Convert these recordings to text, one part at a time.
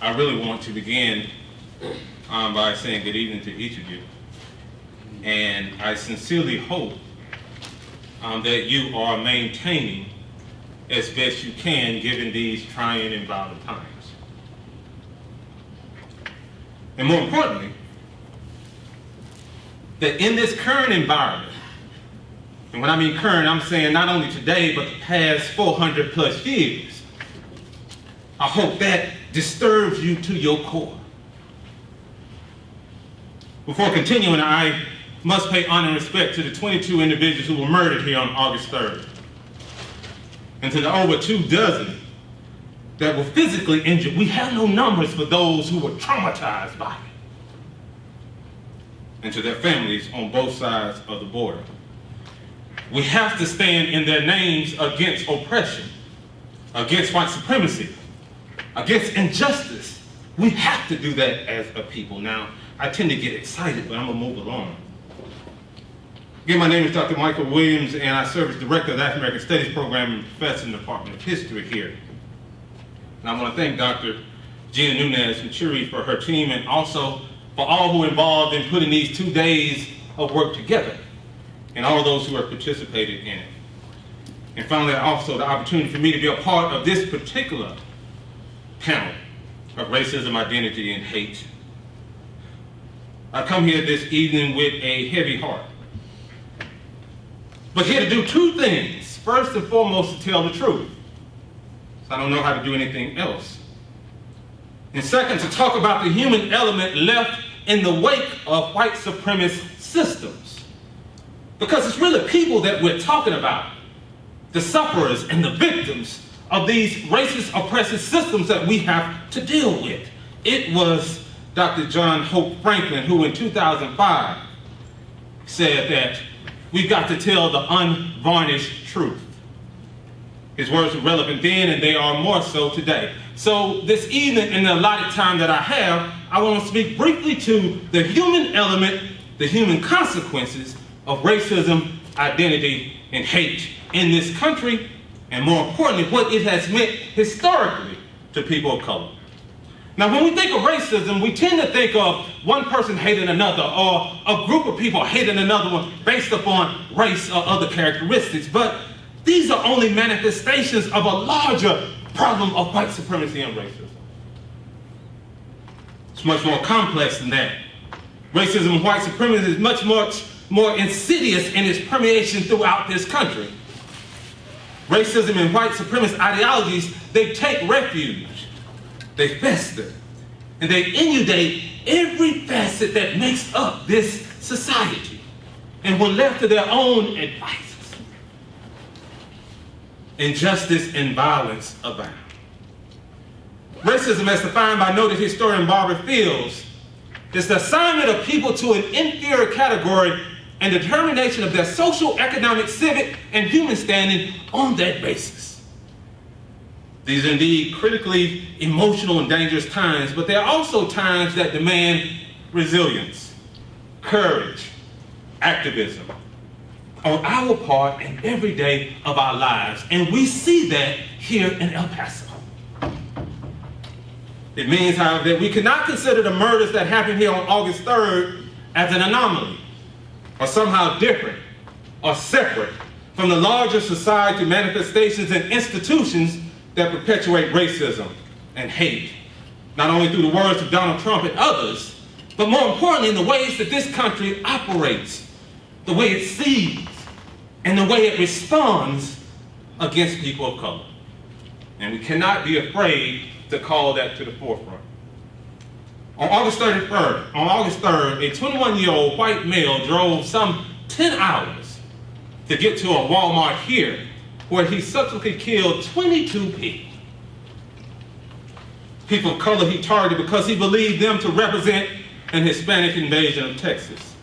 I really want to begin by saying good evening to each of you. And I sincerely hope that you are maintaining as best you can given these trying and violent times. And more importantly, that in this current environment, and when I mean current, I'm saying not only today, but the past 400 plus years, I hope that disturbs you to your core. Before continuing, I must pay honor and respect to the 22 individuals who were murdered here on August 3rd, and to the over 24 that were physically injured. We have no numbers for those who were traumatized by it, and to their families on both sides of the border. We have to stand in their names against oppression, against white supremacy, against injustice. We have to do that as a people. Now, I tend to get excited, but I'm gonna move along. Again, my name is Dr. Michael Williams, and I serve as Director of the African American Studies Program and Professor in the Department of History here. And I want to thank Dr. Gina Nunez-Machuri for her team, and also for all who are involved in putting these 2 days of work together, and all those who have participated in it. And finally, also the opportunity for me to be a part of this particular panel of racism, identity, and hate. I come here this evening with a heavy heart, but here to do two things. First and foremost, to tell the truth. So I don't know how to do anything else. And second, to talk about the human element left in the wake of white supremacist systems. Because it's really people that we're talking about, the sufferers and the victims of these racist, oppressive systems that we have to deal with. It was Dr. John Hope Franklin who in 2005 said that we've got to tell the unvarnished truth. His words were relevant then, and they are more so today. So this evening, in the allotted time that I have, I want to speak briefly to the human element, the human consequences of racism, identity, and hate in this country, and more importantly, what it has meant historically to people of color. Now, when we think of racism, we tend to think of one person hating another, or a group of people hating another one based upon race or other characteristics. But these are only manifestations of a larger problem of white supremacy and racism. It's much more complex than that. Racism and white supremacy is much more insidious in its permeation throughout this country. Racism and white supremacist ideologies, they take refuge, they fester, and they inundate every facet that makes up this society. And when left to their own devices, injustice and violence abound. Racism, as defined by noted historian Barbara Fields, is the assignment of people to an inferior category and determination of their social, economic, civic, and human standing on that basis. These are indeed critically emotional and dangerous times, but they are also times that demand resilience, courage, activism on our part and every day of our lives. And we see that here in El Paso. It means, however, that we cannot consider the murders that happened here on August 3rd as an anomaly, or somehow different or separate from the larger society manifestations and institutions that perpetuate racism and hate, not only through the words of Donald Trump and others, but more importantly in the ways that this country operates, the way it sees, and the way it responds against people of color. And we cannot be afraid to call that to the forefront. On August 3rd, a 21-year-old white male drove some 10 hours to get to a Walmart here, where he subsequently killed 22 people. People of color he targeted because he believed them to represent an Hispanic invasion of Texas.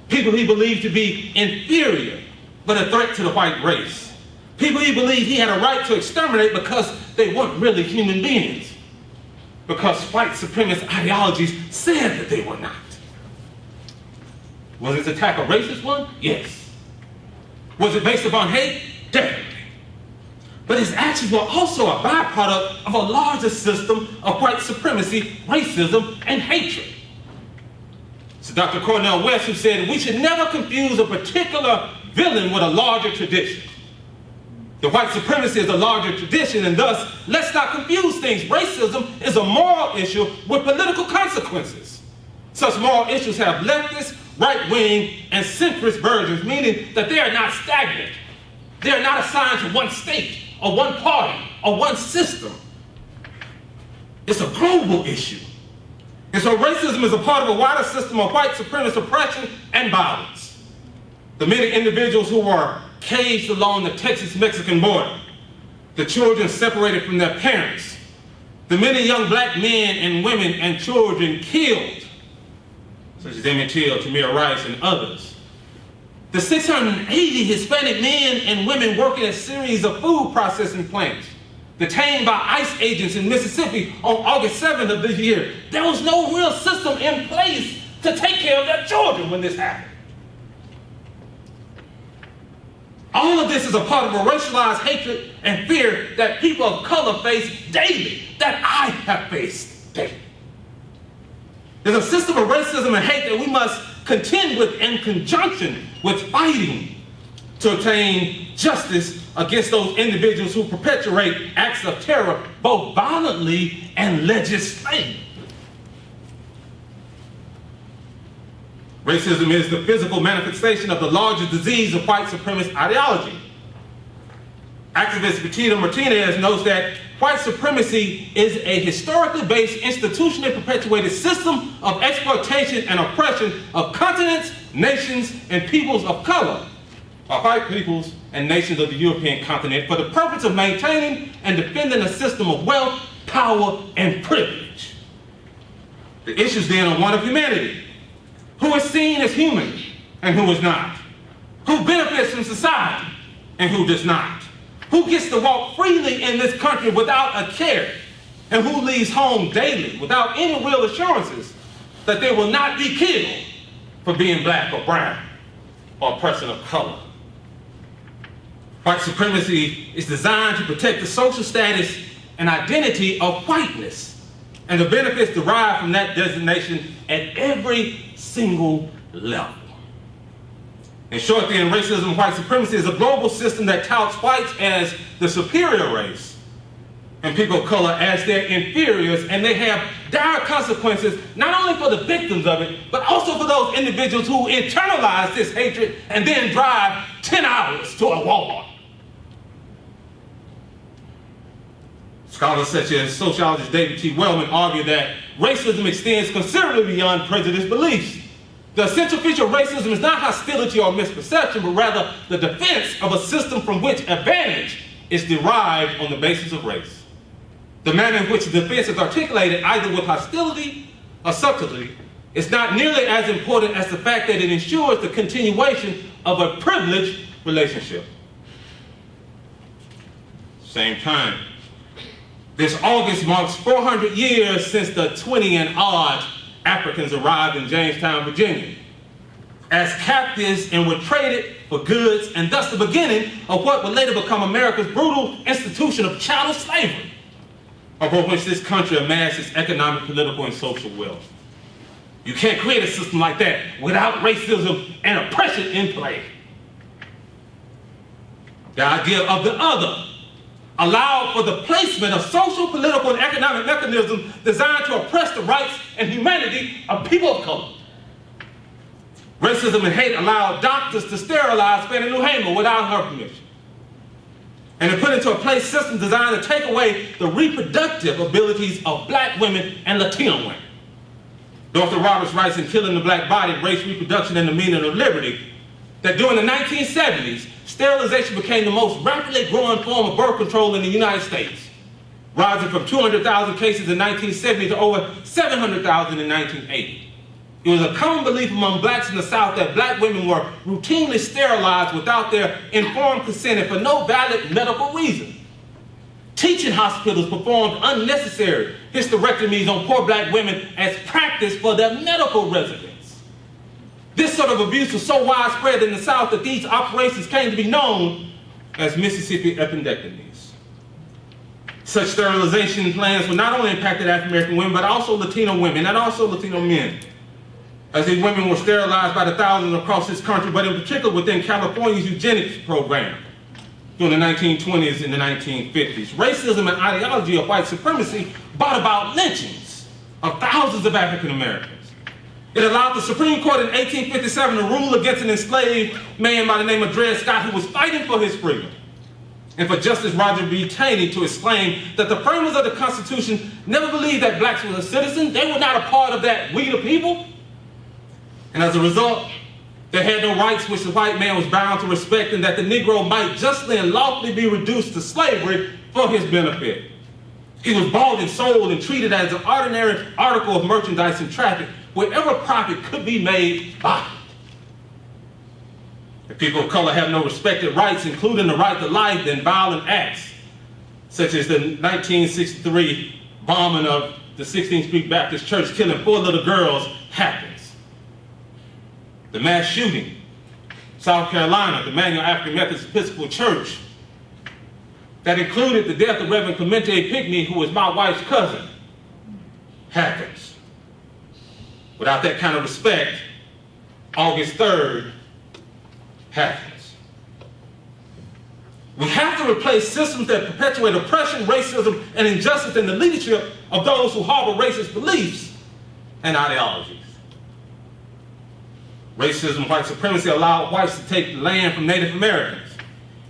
People he believed to be inferior, but a threat to the white race. People he believed he had a right to exterminate because they weren't really human beings, because white supremacist ideologies said that they were not. Was his attack a racist one? Yes. Was it based upon hate? Definitely. but his actions were also a byproduct of a larger system of white supremacy, racism, and hatred. So Dr. Cornel West, who said, we should never confuse a particular villain with a larger tradition. The white supremacy is a larger tradition, and thus, let's not confuse things. Racism is a moral issue with political consequences. Such moral issues have leftist, right-wing, and centrist versions, meaning that they are not stagnant. They are not assigned to one state, or one party, or one system. It's a global issue. And so racism is a part of a wider system of white supremacist oppression and violence. The many individuals who are caged along the Texas-Mexican border, the children separated from their parents, the many young black men and women and children killed, such as Emmett Till, Tamir Rice, and others. The 680 Hispanic men and women working at a series of food processing plants, detained by ICE agents in Mississippi on August 7th of this year. There was no real system in place to take care of their children when this happened. All of this is a part of a racialized hatred and fear that people of color face daily, that I have faced daily. There's a system of racism and hate that we must contend with in conjunction with fighting to obtain justice against those individuals who perpetuate acts of terror both violently and legislatively. Racism is the physical manifestation of the larger disease of white supremacist ideology. Activist Bettina Martinez knows that white supremacy is a historically based, institutionally perpetuated system of exploitation and oppression of continents, nations, and peoples of color, by white peoples and nations of the European continent, for the purpose of maintaining and defending a system of wealth, power, and privilege. The issues then are one of humanity. Who is seen as human and who is not? Who benefits from society and who does not? Who gets to walk freely in this country without a care? And who leaves home daily without any real assurances that they will not be killed for being black or brown or a person of color? White supremacy is designed to protect the social status and identity of whiteness and the benefits derived from that designation at every single level. In short, then, racism and white supremacy is a global system that touts whites as the superior race and people of color as their inferiors, and they have dire consequences not only for the victims of it, but also for those individuals who internalize this hatred and then drive 10 hours to a Walmart. Scholars such as sociologist David T. Wellman argue that racism extends considerably beyond prejudiced beliefs. The essential feature of racism is not hostility or misperception, but rather the defense of a system from which advantage is derived on the basis of race. The manner in which the defense is articulated, either with hostility or subtlety, is not nearly as important as the fact that it ensures the continuation of a privileged relationship. Same time, this August marks 400 years since the 20 and odd Africans arrived in Jamestown, Virginia, as captives and were traded for goods, and thus the beginning of what would later become America's brutal institution of chattel slavery, upon which this country amassed its economic, political, and social wealth. You can't create a system like that without racism and oppression in play. The idea of the other allowed for the placement of social, political, and economic mechanisms designed to oppress the rights and humanity of people of color. Racism and hate allowed doctors to sterilize Fannie Lou Hamer without her permission, and to put into a place systems designed to take away the reproductive abilities of black women and Latino women. Dorothy Roberts writes in Killing the Black Body, Race, Reproduction, and the Meaning of Liberty, that during the 1970s, sterilization became the most rapidly growing form of birth control in the United States, rising from 200,000 cases in 1970 to over 700,000 in 1980. It was a common belief among blacks in the South that black women were routinely sterilized without their informed consent and for no valid medical reason. Teaching hospitals performed unnecessary hysterectomies on poor black women as practice for their medical residents. This sort of abuse was so widespread in the South that these operations came to be known as Mississippi appendectomies. Such sterilization plans would not only impact African American women, but also Latino women and also Latino men, as these women were sterilized by the thousands across this country, but in particular within California's eugenics program during the 1920s and the 1950s. Racism and ideology of white supremacy brought about lynchings of thousands of African Americans. It allowed the Supreme Court in 1857 to rule against an enslaved man by the name of Dred Scott who was fighting for his freedom, and for Justice Roger B. Taney to exclaim that the framers of the Constitution never believed that blacks were a citizen. They were not a part of that we the people. And as a result, they had no rights which the white man was bound to respect, and that the Negro might justly and lawfully be reduced to slavery for his benefit. He was bought and sold and treated as an ordinary article of merchandise and traffic, wherever profit could be made by it. If people of color have no respected rights, including the right to life, then violent acts, such as the 1963 bombing of the 16th Street Baptist Church, killing 4 little girls, happens. The mass shooting, South Carolina, the Manual African Methodist Episcopal Church, that included the death of Reverend Clemente Pinckney, who was my wife's cousin, happens. Without that kind of respect, August 3rd happens. We have to replace systems that perpetuate oppression, racism, and injustice in the leadership of those who harbor racist beliefs and ideologies. Racism, white supremacy allowed whites to take land from Native Americans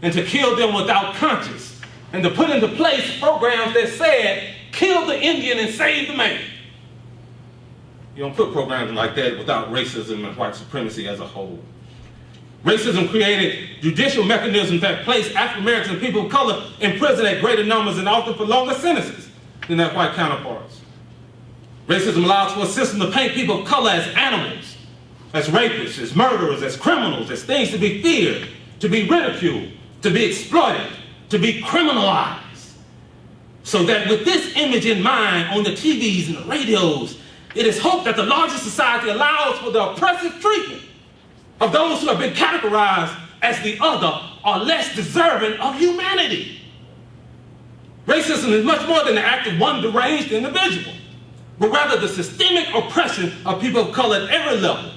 and to kill them without conscience, and to put into place programs that said, kill the Indian and save the man. You don't put programs like that without racism and white supremacy as a whole. Racism created judicial mechanisms that placed African Americans and people of color in prison at greater numbers and often for longer sentences than their white counterparts. Racism allows for a system to paint people of color as animals, as rapists, as murderers, as criminals, as things to be feared, to be ridiculed, to be exploited, to be criminalized. So that with this image in mind on the TVs and the radios, it is hoped that the larger society allows for the oppressive treatment of those who have been categorized as the other or less deserving of humanity. Racism is much more than the act of one deranged individual, but rather the systemic oppression of people of color at every level,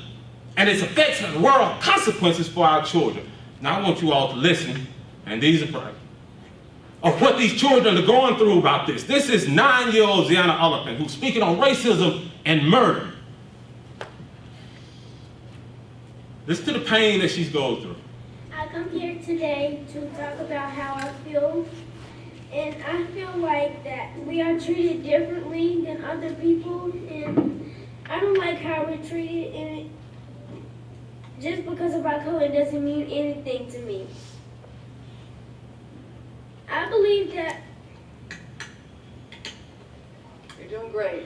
and its effects have world consequences for our children. Now I want you all to listen, and these are of what these children are going through about this. This is 9-year-old Ziana Oliphant, who's speaking on racism and murder. Listen to the pain that she's going through. I come here today to talk about how I feel, and I feel like that we are treated differently than other people, and I don't like how we're treated, and just because of our color doesn't mean anything to me. I believe that you're doing great.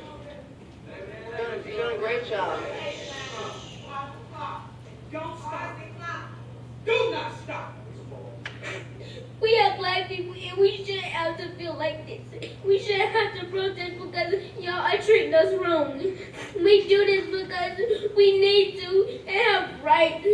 You're doing a great job. Don't stop. Do not stop. we are black people and we shouldn't have to feel like this. We shouldn't have to protest because y'all are treating us wrong. We do this because we need to and have rights.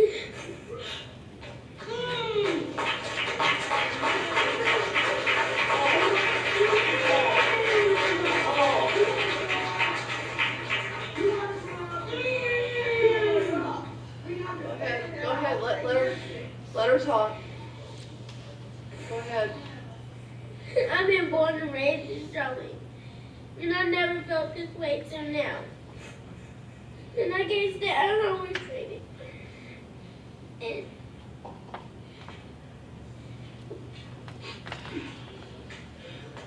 Go ahead, let her talk. Go ahead. I've been born and raised in Charlotte, and I never felt this way till now. And I can't say I don't know we're treated. And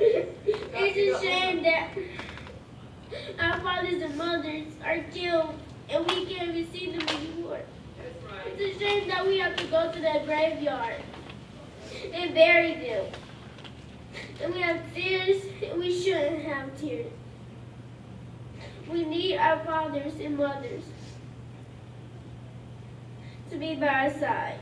it's a shame that our fathers and mothers are killed and we can't even see them anymore. It's a shame that we have to go to that graveyard and bury them. And we have tears, and we shouldn't have tears. We need our fathers and mothers to be by our side.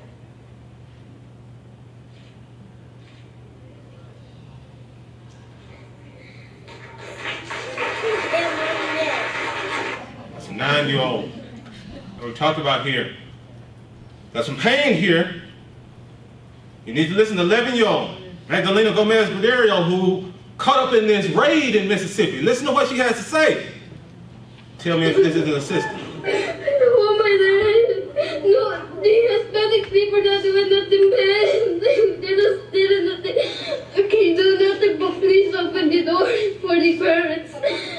That's a 9-year-old that we talked about here. Got some pain here. You need to listen to 11-year-old Magdalena Gomez Guerrero, who caught up in this raid in Mississippi. Listen to what she has to say. Tell me if this is an assistant. Oh my God. No, the Hispanic people not doing nothing bad. They just did nothing. I can't do nothing but please open the door for the parents.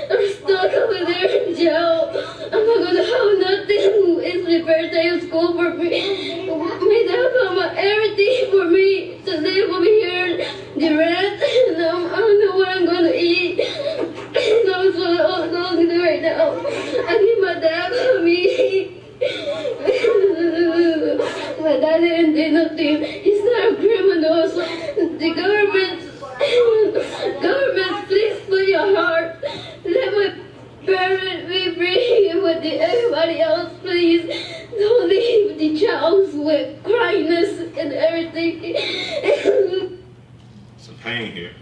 I'm stuck over there in jail. I'm not gonna have nothing. It's prepared to school for me. My dad found everything for me to live over here. The rent, and I don't know what I'm gonna eat. And I'm so lonely right now. I need my dad for me. My dad didn't do nothing. He's not a criminal. So the government, please put your heart. Let my parents be free with everybody else, please. Don't leave the child with cryiness and everything. Some pain here.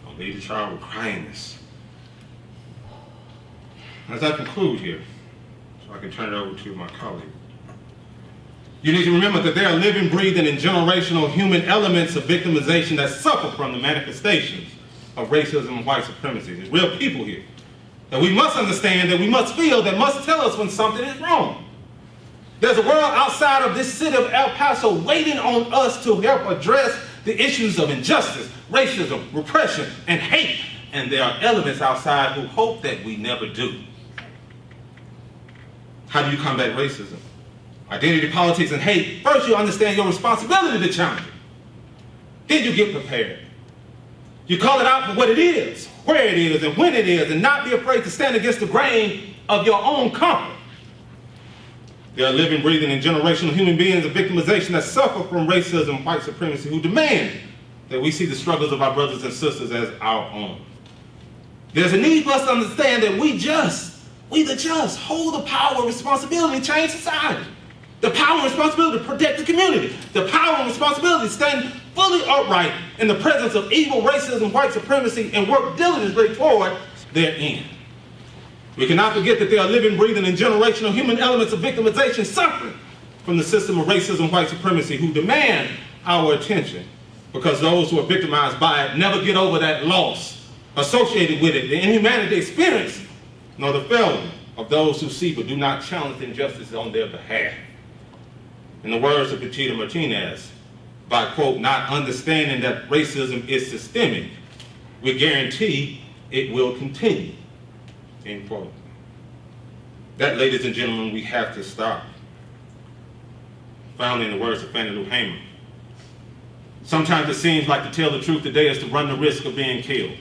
Don't leave the child with cryiness. As I conclude here, so I can turn it over to my colleague. You need to remember that there are living, breathing, and generational human elements of victimization that suffer from the manifestations of racism and white supremacy. There's real people here that we must understand, that we must feel, that must tell us when something is wrong. There's a world outside of this city of El Paso waiting on us to help address the issues of injustice, racism, repression, and hate. And there are elements outside who hope that we never do. How do you combat racism, identity politics, and hate? First, you understand your responsibility to challenge it. Then you get prepared. You call it out for what it is, where it is, and when it is, and not be afraid to stand against the grain of your own comfort. There are living, breathing, and generational human beings of victimization that suffer from racism and white supremacy who demand that we see the struggles of our brothers and sisters as our own. There's a need for us to understand that we the just, hold the power and responsibility to change society. The power and responsibility to protect the community. The power and responsibility to stand fully upright in the presence of evil, racism, white supremacy, and work diligently toward their end. We cannot forget that there are living, breathing, and generational human elements of victimization suffering from the system of racism, white supremacy, who demand our attention because those who are victimized by it never get over that loss associated with it, the inhumanity experience, nor the failure of those who see but do not challenge the injustices on their behalf. In the words of Pachita Martinez, by, quote, not understanding that racism is systemic, we guarantee it will continue, end quote. That, ladies and gentlemen, we have to stop. Found in the words of Fannie Lou Hamer. Sometimes it seems like to tell the truth today is to run the risk of being killed.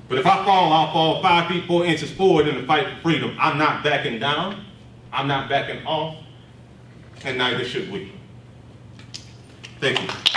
But if I fall, I'll fall 5 feet 4 inches forward in the fight for freedom. I'm not backing down. I'm not backing off. And neither should we. Thank you.